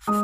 Hello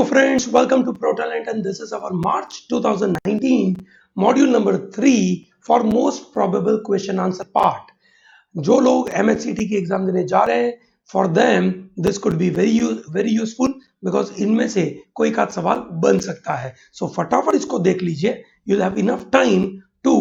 friends, welcome to ProTalent and this is our March 2019 module number 3 for most probable question answer part. जो लोग MHCT की exam देने जा रहे हैं, for them this could be very useful because इनमें से कोई एक आध सवाल बन सकता है. So फटाफट इसको देख लीजिए. You'll have enough time to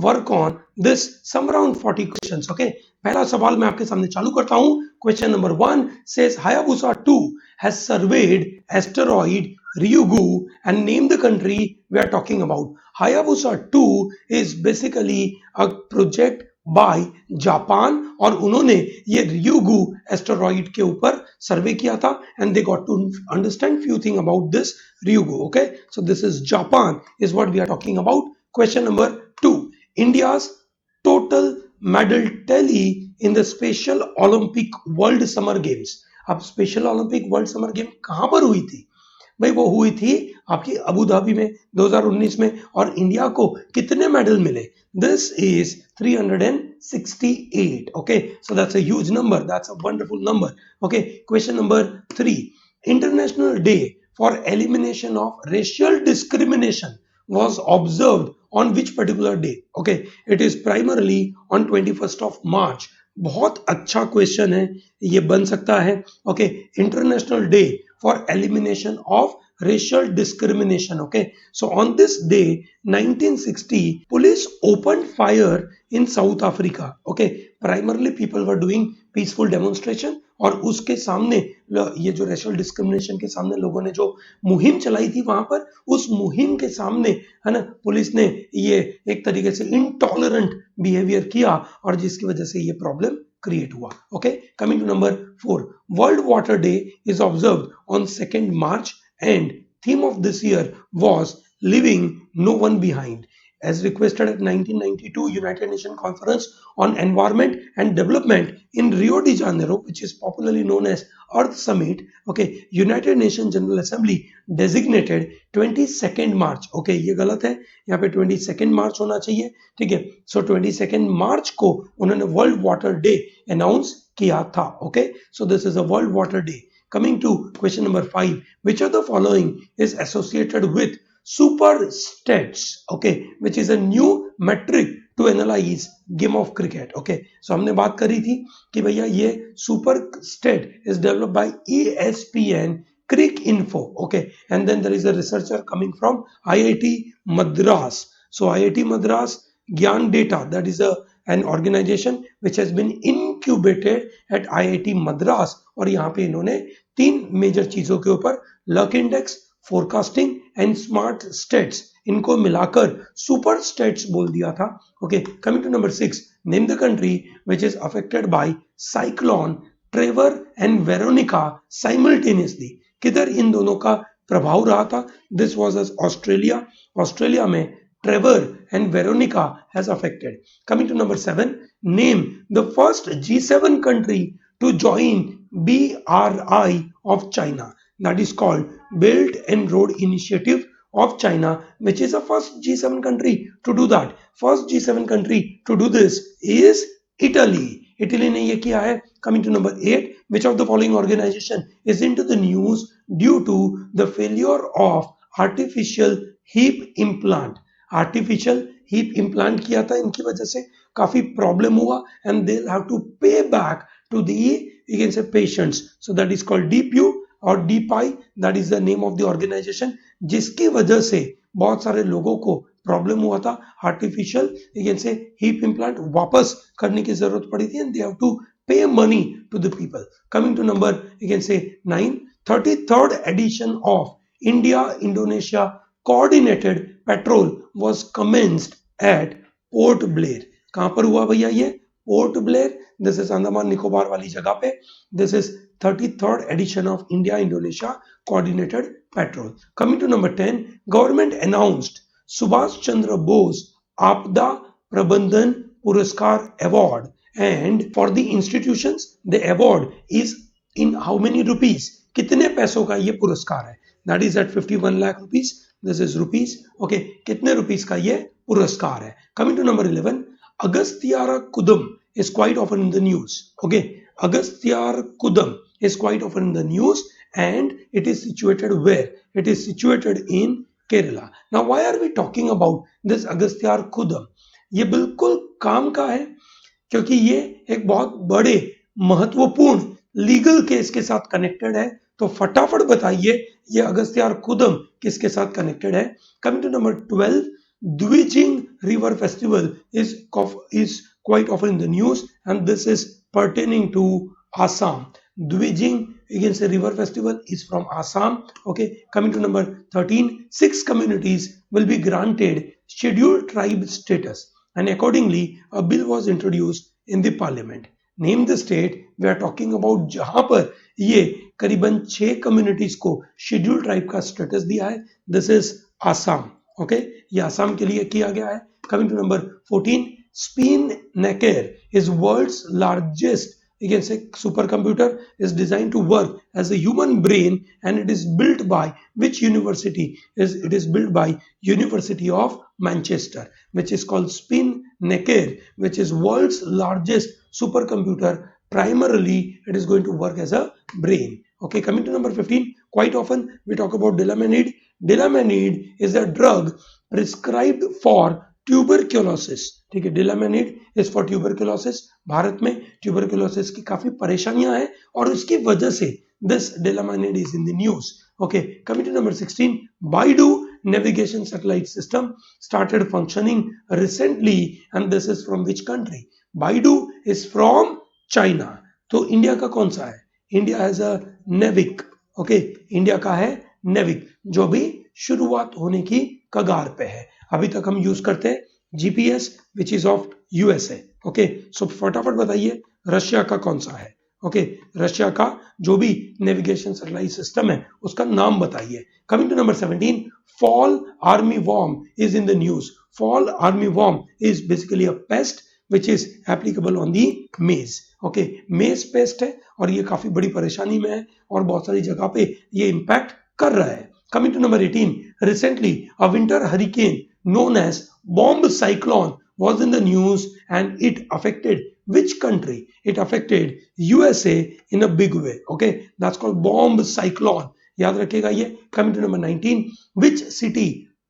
work on this some around 40 questions. Okay. पहला सवाल मैं आपके सामने चालू करता हूं. Question number 1 says Hayabusa 2 has surveyed asteroid Ryugu and named the country we are talking about. Hayabusa 2 is basically a project by Japan और उन्होंने ये रियुगु एस्टेरॉइड के ऊपर सर्वे किया था and they got to understand few thing about this Ryugu. Okay, so this is Japan is what we are talking about. Question number 2, India's total medal tally in the special Olympic world summer games. अब special Olympic world summer game कहां पर हुई थी भाई? वो हुई थी आपकी अबू धाबी में 2019 में. और इंडिया को कितने मेडल मिले? This is 368. okay, so that's a huge number, that's a wonderful number. Okay, question number 3, International Day for Elimination of Racial Discrimination was observed on which particular day? Okay, it is primarily on 21st of March. बहुत अच्छा question है, ये बन सकता है. Okay, international day for elimination of racial discrimination. Okay, so on this day 1960 police opened fire in South Africa. Okay, primarily people were doing peaceful demonstration और उसके सामने ये जो racial discrimination के सामने लोगों ने जो मुहिम चलाई थी वहां पर, उस मुहिम के सामने है ना पुलिस ने ये एक तरीके से intolerant behavior किया और जिसकी वजह से ये प्रॉब्लम क्रिएट हुआ. Okay, coming to number 4, world water day is observed on 2nd March and theme of this year was leaving no one behind as requested at 1992 United Nations Conference on Environment and Development in Rio de Janeiro, which is popularly known as Earth Summit. Okay, United Nations General Assembly designated 22nd March. Okay, ये गलत है, यहाँ पे 22nd March होना चाहिए. ठीक है, so 22nd March को उन्होंने World Water Day announce किया था. Okay, so this is a World Water Day. Coming to question number 5, which of the following is associated with superstats? Okay, which is a new metric to analyze game of cricket. Okay, so हमने बात करी थी कि भैया ये superstat is developed by ESPN Cricinfo. Okay, and then there is a researcher coming from IIT Madras. So IIT Madras Gyan Data, that is an organization which has been incubated at IIT Madras. और यहाँ पे इन्होंने 3 major चीजों के ऊपर luck index, forecasting and smart states, इनको मिलाकर super states बोल दिया था. Okay, coming to number 6, name the country which is affected by cyclone Trevor and Veronica simultaneously. किधर इन दोनों का प्रभाव रहा था? This was Australia. ऑस्ट्रेलिया में Trevor and Veronica has affected. Coming to number 7, name the first G7 country to join BRI of China. That is called Belt and Road Initiative of China, which is the first G7 country to do that. First G7 country to do this is Italy. Italy ने ये किया है. Coming to number 8, which of the following organization is into the news due to the failure of artificial hip implant? Artificial hip implant किया था, इनकी वजह से काफी प्रॉब्लम हुआ and they have to pay back to the you can say patients. So that is called DePuy और डीपाई, that is the name of the organisation, जिसकी वजह से बहुत सारे लोगों को प्रॉब्लम हुआ था. Artificial you can say hip implant वापस करने की जरूरत पड़ी थी and they have to pay money to the people. Coming to number you can say 9, 33rd edition of India Indonesia coordinated patrol was commenced at Port Blair. कहां पर हुआ भैया ये? Port Blair. This is Andaman Nicobar वाली जगह पे. This is 33rd edition of India Indonesia coordinated patrol. Coming to number 10, government announced Subhash Chandra Bose Aapda Prabandhan Puraskar Award and for the institutions the award is in how many rupees, कितने पैसों का ये पुरस्कार है, that is at 51 lakh rupees, this is rupees, okay, कितने rupees का ये पुरस्कार है. Coming to number 11, Agasthyara Kudam is quite often in the news, okay, Agasthyara Kudam is quite often in the news and it is situated where? It is situated in Kerala. Now why are we talking about this Agasthyar Kudam? ये बिल्कुल काम का है क्योंकि ये एक बहुत बड़े महत्वपूर्ण लीगल केस के साथ कनेक्टेड है. तो फटाफट बताइए ये अगस्त्यार कुदम किसके साथ कनेक्टेड है. Coming to number 12, Dwijing river festival is quite often in the news and this is pertaining to Assam. Dwijing, you can say river festival is from Assam. Okay, coming to number 13, 6 communities will be granted scheduled tribe status and accordingly a bill was introduced in the parliament. Name the state we are talking about जहां पर ये करीबन 6 communities को scheduled tribe का status दिया है. This is Assam. Okay, ये असम के लिए किया गया है. Coming to number 14, SpiNNaker is world's largest, you can say, supercomputer, is designed to work as a human brain and it is built by which university? It is built by University of Manchester, which is called SpiNNaker, which is world's largest supercomputer. Primarily it is going to work as a brain. Okay, coming to number 15, quite often we talk about Delamanid. Delamanid is a drug prescribed for tuberculosis. ठीक है, डिलामेनिड is for tuberculosis. Bharat में tuberculosis की काफी परेशानियां हैं और उसकी वजह से this delamanid is in the news. Okay, coming to number 16, BeiDou Navigation Satellite System started functioning recently and this is from which country? BeiDou is from China. तो इंडिया का कौन सा है? India has a NavIC. Okay, India का है NavIC जो भी शुरुआत होने की कगार पे है. अभी तक हम यूज करते हैं GPS which is of USA. Okay, so फटाफट बताइए रशिया का कौन सा है. ओके, रशिया का जो भी नेविगेशन सैटेलाइट सिस्टम है उसका नाम बताइए. Coming to number 17, fall army worm is in the news. Fall army worm is basically a pest which is applicable on the maize. Okay, maize pest है और ये काफी बड़ी परेशानी में है और बहुत सारी जगह पे ये इम्पैक्ट कर रहा है. Coming to number 18, recently a winter hurricane known as bomb cyclone was in the news and it affected which country? It affected USA in a big way. Okay, that's called bomb cyclone. याद रखिएगा ये. Coming to number 19, which city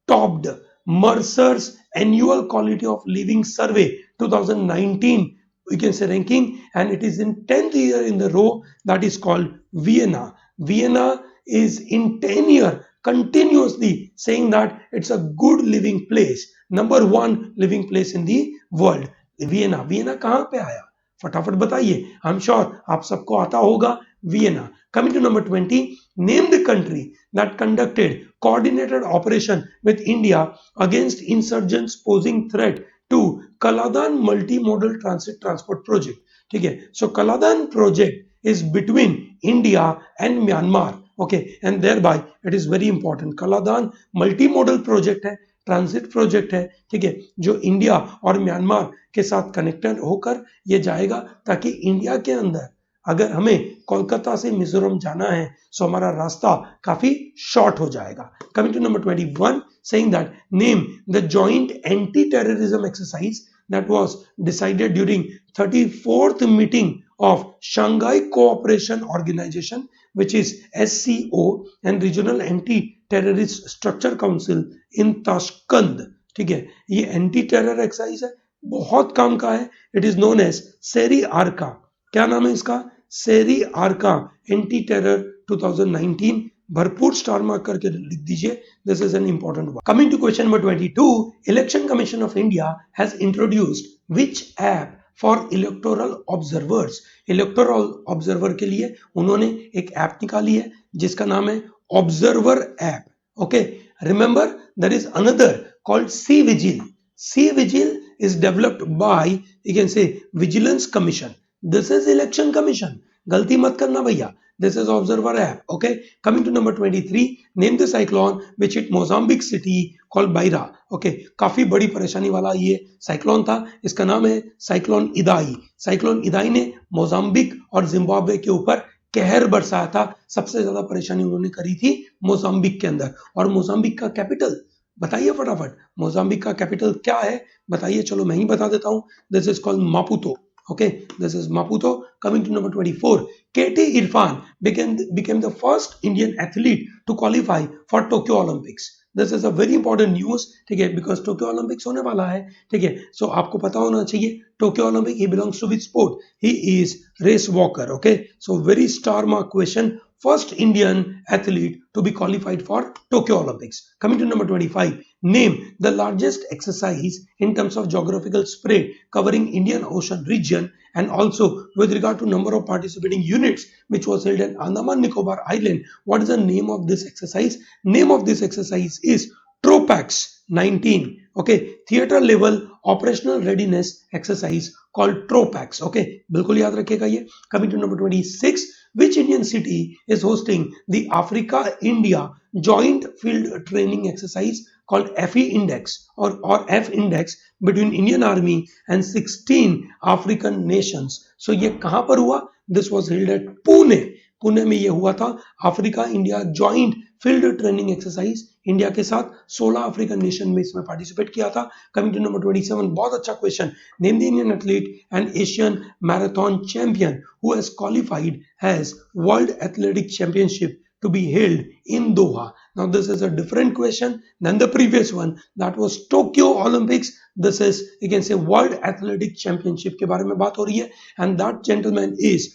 topped Mercer's annual quality of living survey 2019, we can say ranking, and it is in 10th year in the row. That is called Vienna. Vienna is in 10 year continuously saying that it's a good living place, number 1 living place in the world. Vienna. Vienna कहां पे आया? फटाफट बताइए. I'm sure आप सबको आता होगा Vienna. Coming to number 20, name the country that conducted coordinated operation with India against insurgents posing threat to Kaladan multi-modal transport project. ठीक है, so Kaladan project is between India and Myanmar. Okay, and thereby it is very important. Kaladan multi-modal project है, transit project है. ठीक है, जो India और Myanmar के साथ कनेक्टेड होकर ये जाएगा ताकि इंडिया के अंदर अगर हमें कोलकाता से मिजोरम जाना है तो हमारा रास्ता काफी शॉर्ट हो जाएगा. Coming to number 21, saying that name the joint anti-terrorism exercise that was decided during 34th meeting of Shanghai Cooperation Organization, which is SCO, and Regional Anti-Terrorist Structure Council in Tashkent. ठीक है, ये anti terror exercise है, बहुत काम का है. It is known as Sary Arka. क्या नाम है इसका? Sary Arka anti terror 2019. भरपूर स्टार मार्क करके लिख दीजिए. This is an important one. Coming to question number 22, Election Commission of India has introduced which app for electoral observers. Electoral observer के लिए उन्होंने एक ऐप निकाली है जिसका नाम है observer app. Okay, remember there is another called C-Vigil. C-Vigil is developed by, you can say, Vigilance Commission. This is Election Commission. गलती मत करना भैया. This is observer app. Okay, coming to number 23, name the cyclone which hit Mozambique city called Beira. Okay, काफी बड़ी परेशानी वाला ये cyclone था, इसका नाम है साइक्लोन इदाई. साइक्लोन इदाई ने मोजाम्बिक और जिम्बाब्वे के ऊपर कहर बरसाया था. सबसे ज्यादा परेशानी उन्होंने करी थी मोजाम्बिक के अंदर. और मोजाम्बिक का कैपिटल बताइए फटाफट, मोजाम्बिक का कैपिटल क्या है बताइए. चलो मैं ही बता देता हूं. This is called Maputo. Okay, this is Maputo. Coming to number 24, KT Irfan became the first Indian athlete to qualify for Tokyo Olympics. This is a very important news, ठीक है, because Tokyo Olympics होने वाला है, ठीक है. So आपको पता होना चाहिए Tokyo Olympic, he belongs to which sport? He is race walker. Okay, so very star mark question. First Indian athlete to be qualified for Tokyo Olympics. Coming to number 25, name the largest exercise in terms of geographical spread covering Indian Ocean region and also with regard to number of participating units which was held at Andaman Nicobar Island. What is the name of this exercise? Name of this exercise is TROPAX 19. Okay, theater level operational readiness exercise called TROPAX. Okay, बिल्कुल याद रखिएगा ये. Coming to number 26, which Indian city is hosting the Africa India joint field training exercise called FE Index or F Index between Indian Army and 16 African nations. So ये कहां पर हुआ? This was held at Pune. Pune में ये हुआ था Africa India joint field training exercise. India के साथ 16 अफ्रीकन नेशन में इसमें पार्टिसिपेट किया था. कमिंग टू नंबर 27, बहुत अच्छा question. Name the Indian athlete and Asian marathon champion who has qualified as world athletic championship to be held in Doha. Now this is a different question than the previous one. That was Tokyo Olympics. This is, you can say, World Athletic Championship के बारे में बात हो रही है. And that gentleman is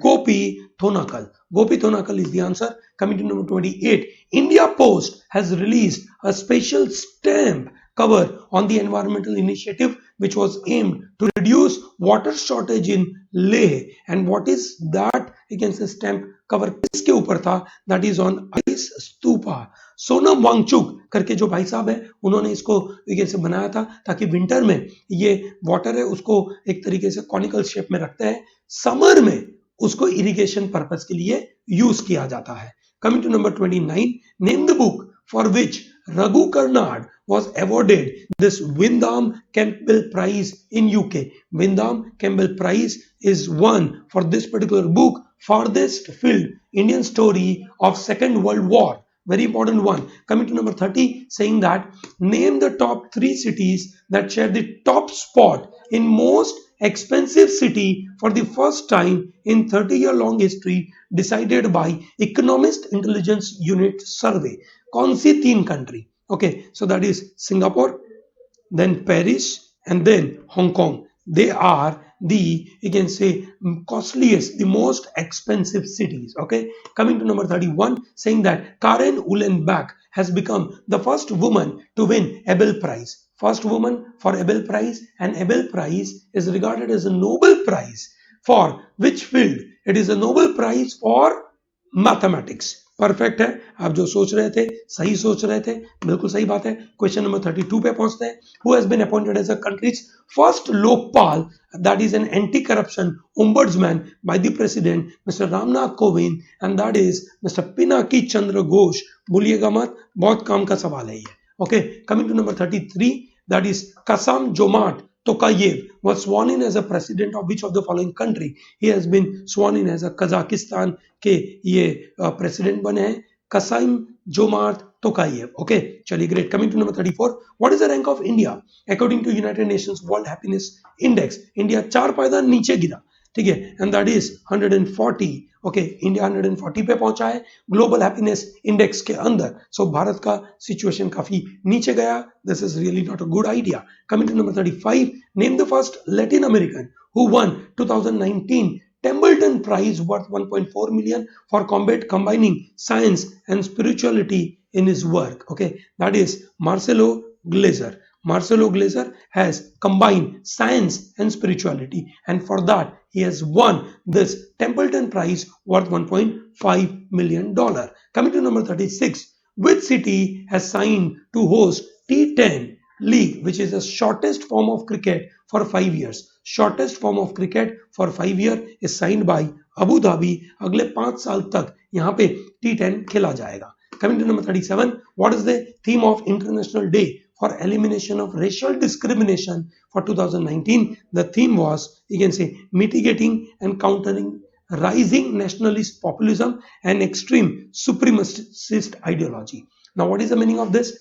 Gopi Thonakal. Gopi Thonakal is the answer. Coming to number 28, India Post has released a special stamp cover on the environmental initiative which was aimed to reduce water shortage in Leh. And what is that, you can say, stamp cover किसके ऊपर था? That is on ice stupa. Sonam Wangchuck करके जो भाई साहब है उन्होंने इसको से बनाया था ताकि विंटर में ये वाटर है उसको एक तरीके से कॉनिकल शेप में रखते हैं, समर में उसको इरिगेशन पर्पस के लिए यूज किया जाता है. Coming to number 29, name the book for which Raghu Karnad was awarded this Windham Campbell Prize in UK. Windham Campbell Prize is won for this particular book, Farthest Field, Indian Story of Second World War. Very important one. Coming to number 30, saying that name the top 3 cities that share the top spot in most expensive city for the first time in 30-year long history decided by Economist Intelligence Unit Survey. कौन सी 3 country? Okay, so that is Singapore, then Paris, and then Hong Kong. They are the, you can say, costliest, the most expensive cities. Okay, coming to number 31, saying that Karen Uhlenbeck has become the first woman to win Abel Prize. First woman for Abel Prize, and Abel Prize is regarded as a Nobel Prize for which field? It is a Nobel Prize for mathematics. Perfect है. आप जो सोच रहे थे सही सोच रहे थे, बिल्कुल सही बात है. क्वेश्चन नंबर 32 पे पहुंचते हैं. Who has been appointed as a country's first Lokpal, that is an anti corruption ombudsman by the president mister Ramnath Kovind, and that is mister Pinaki Chandra Ghosh. भूलिएगा मत, बहुत काम का सवाल है ये. Okay, coming to number 33, that is Kassym Jomart Tokayev was sworn in as a president of which of the following country? He has been sworn in as a Kazakhstan के ये president बने हैं Kasim Jomart Tokayev. Okay, चलिए great. Coming to number 34, what is the rank of India according to United Nations World Happiness Index? India 4 पायदान नीचे गिरा, ठीक है, and that is 140. Okay, India 140 पे पहुंचा है ग्लोबल हैप्पीनेस इंडेक्स के अंदर. सो भारत का सिचुएशन काफी नीचे गया. This is really not a good idea. Coming to number 35, name the first Latin American who won 2019 Templeton Prize worth 1.4 million for combining science and spirituality in his work. Okay, that is Marcelo Glazer. Marcelo Glazer has combined science and spirituality, and for that he has won this Templeton Prize worth $1.5 million. Coming to number 36, which city has signed to host T10 league, which is the shortest form of cricket for 5 years. Shortest form of cricket for 5 year is signed by Abu Dhabi. अगले 5 साल तक यहाँ पे T10 खेला जाएगा. Coming to number 37, what is the theme of International Day for Elimination of Racial Discrimination for 2019? The theme was, you can say, mitigating and countering rising nationalist populism and extreme supremacist ideology. Now, what is the meaning of this?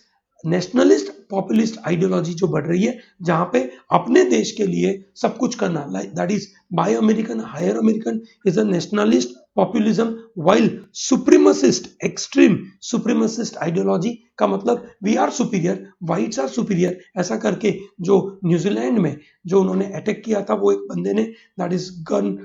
Nationalist populist ideology जो बढ़ रही है, जहां पे अपने देश के लिए सब कुछ करना, like that is by American, higher American is a nationalist populism, while supremacist, extreme supremacist ideology का मतलब we are superior, whites are superior, ऐसा करके जो न्यूजीलैंड में जो उन्होंने अटैक किया था, वो एक बंदे ने दैट इज गन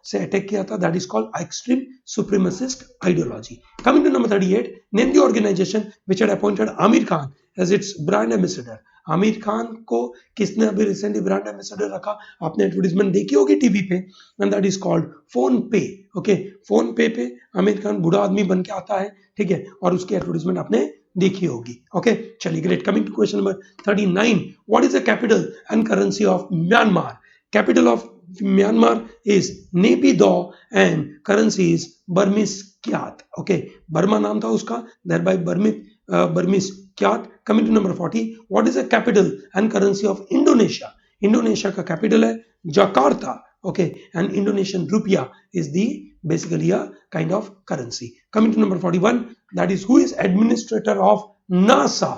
से अटैक किया था, that is called extreme supremacist ideology. Coming to number 38, name the organisation which had appointed Aamir Khan as its brand ambassador. Aamir Khan को किसने अभी रिसेंटली ब्रांड एम्बेसडर रखा? आपने एडवर्टाइजमेंट देखी होगी टीवी पे, and that is called phone पे. ओके, फोन पे आमिर खान बूढ़ा आदमी बन के आता है, ठीक है, और उसकी एडवर्टाइजमेंट आपने देखी होगी. ओके, चलिए, great. Coming to question number 39, what is the capital and currency of Myanmar? Capital of Myanmar is Naypyidaw and currency is Burmese kyat. Okay, Burma नाम था उसका, thereby Burmese kyat. Coming to number 40, what is the capital and currency of Indonesia? Indonesia का capital है Jakarta. Okay, and Indonesian rupiah is the basically a kind of currency. Coming to number 41, that is who is administrator of NASA?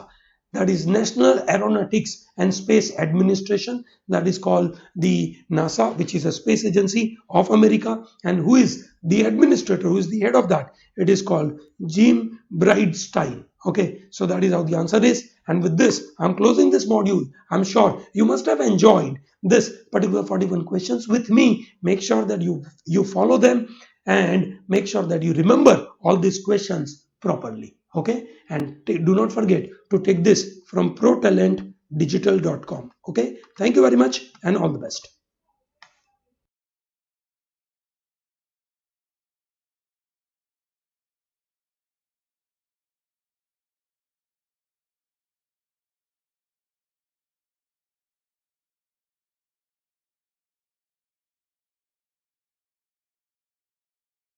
That is National Aeronautics and Space Administration, that is called the NASA, which is a space agency of America. And who is the administrator, who is the head of that? It is called Jim Bridenstine. Okay, so that is how the answer is. And with this, I'm closing this module. I'm sure you must have enjoyed this particular 41 questions with me. Make sure that you follow them and make sure that you remember all these questions properly. Okay, and do not forget to take this from protalentdigital.com. Okay, thank you very much and all the best.